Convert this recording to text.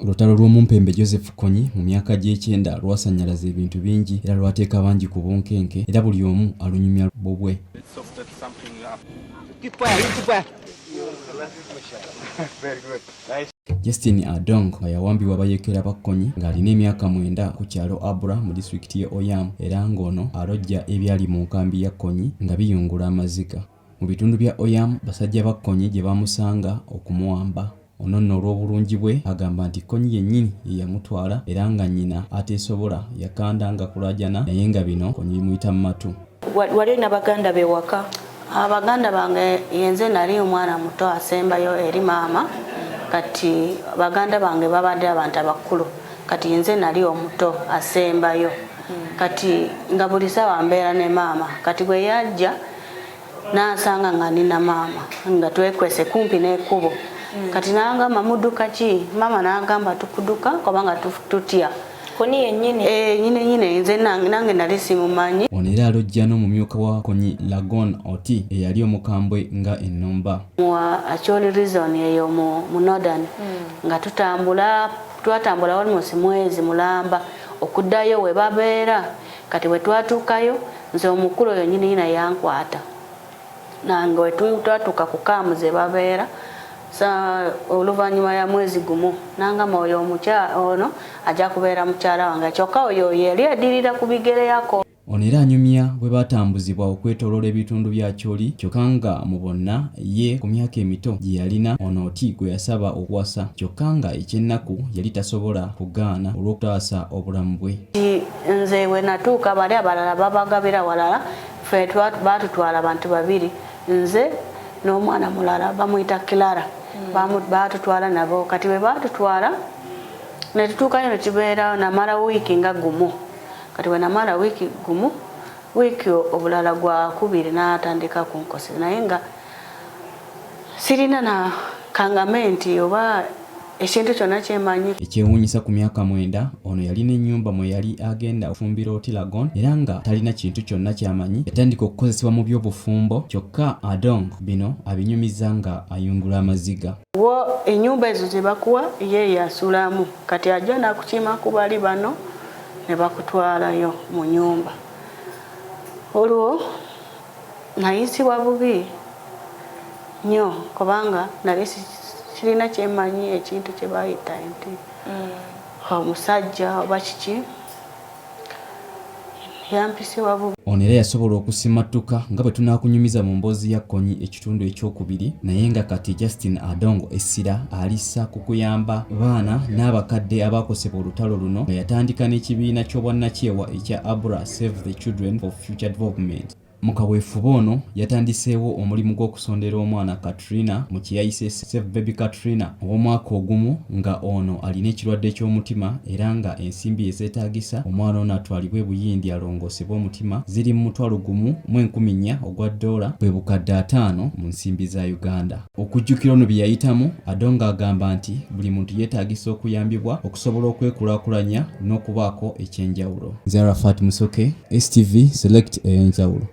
Olutalo lw'omumpembe Joseph Kony mu myaka gy'ekyenda lwasannyalaza ebintu bingi era lwateeka bangi ku bunkenke era buli omu alunyumya bubwe. Justin Adong yawambibwa abayeekera ba Kony ng'alina emyaka 9 ku kyalo Abra mu disitulikiti y'e Oyam era ng'ono alojja ebyali mu nkambi ya Kony nga biyungula amaziga. Mu bitundu bya Oyam basajja ba Kony gye bamusanga okumuwamba. Ono nno olw'obulungi bwe agamba nti Kony yennyini ye yamutwala era nga nnyina ateesobola yakandanga kulajana naye nga bino Kony bimuyita mu matu. Wali na baganda be waka? Abaganda bange yenze nali omwana muto asembayo eri maama kati baganda bange babadde abantu abakulu kati yenze nali omuto asembayo kati nga buli sawa mbeera ne maama kati bwe yajja nansanga nga nina maama nga twekwese kumpi n'ekkubo kati nangamba mudduka ki maama nagamba tukuduka kubanga tutya Kony yennyini nyine nze nange nali simumanyi. Ono era alojja n'omumyuka wa Kony Lagon Oti eyali omukambwe nga ennomba mwa Acholi Reason eyo mu Northern nga twatambula almost mwezi mulamba okuddayo we babeera kati we twatuukayo nze omukulu oyo nyina yankwata nange we twatuuka ku kaamu ze babeera oluvannyuma ya mwezi gumu nangamba oyo ono ajja kubeera mukyala wange kyokka oyo yali addirira ku bigere yako. Ono era anyumya bwe batambuzibwa okwetooloola ebitundu bya Acholi kyokka nga mu bonna ye ku myaka emito gye yalina ono Oti gwe yasaba okuwasa kyokka nga ekyennaku yali tasobola kugaana olw'okutaasa obulamu bwe. Nze we natuuka bali abalala babagabira walala ffe baatutwala abantu babiri nze n'omwana mulala bamuyita Kilara baatutwala nabo kati bwe baatutwala ne tutuukayo ne kibeera namala wiiki nga gumu kati we namala wiiki obulala gwa kubiri n'atandika kunkoseza naye nga sirina na kangamenti oba ekintu kyonna kyemanyi. Ekyewuunyisa ku myaka 9 ono yalina ennyumba mwe yali agenda okufumbira Oti Lagon era nga talina kintu kyonna kyamanyi yatandika okukozesebwa mu by'obufumbo kyokka Adong bino abinyumiza nga ayungula amaziga. Ennyumba ezo ze bakuwa ye yasulamu kati ajja nakukima ku bali bano ne bakutwalayo mu nyumba olwo nayisibwa bubi nnyo kubanga nali sirina kyemanyi ekintu kye bayita nti omusajja oba kiki yampisibwa bubi. Ono era yasobola okusimattuka nga bwe tunaakunyumiza mu mboozi ya Kony ekitundu ekyokubiri naye nga kati Justin Adong essira alissa ku kuyamba baana n'abakadde abaakosebwa olutalo luno nga yatandika n'ekibiina ky'obwannakyewa ekya Abra Save the Children for Future Development. Mu kaweefube ono yatandiseewo omulimu gw'okusondera omwana Katrina mu kiyayise Save Baby Katrina ow'omwaka ogumu nga ono alina ekirwadde ky'omutima era nga ensimbi ezeetaagisa omwana ono atwalibwe Buyindi alongoosebwe omutima ziri mu $1,400 ogwa dola bwe bukadde 5 mu nsimbi za Uganda. Okujjukira ono bye yayitamu Adong agamba nti buli muntu yeetaagisa okuyambibwa okusobola okwekulaakulanya n'okubaako ekyenjawulo. Zarafat Musoke, STV Select ey'enjawulo.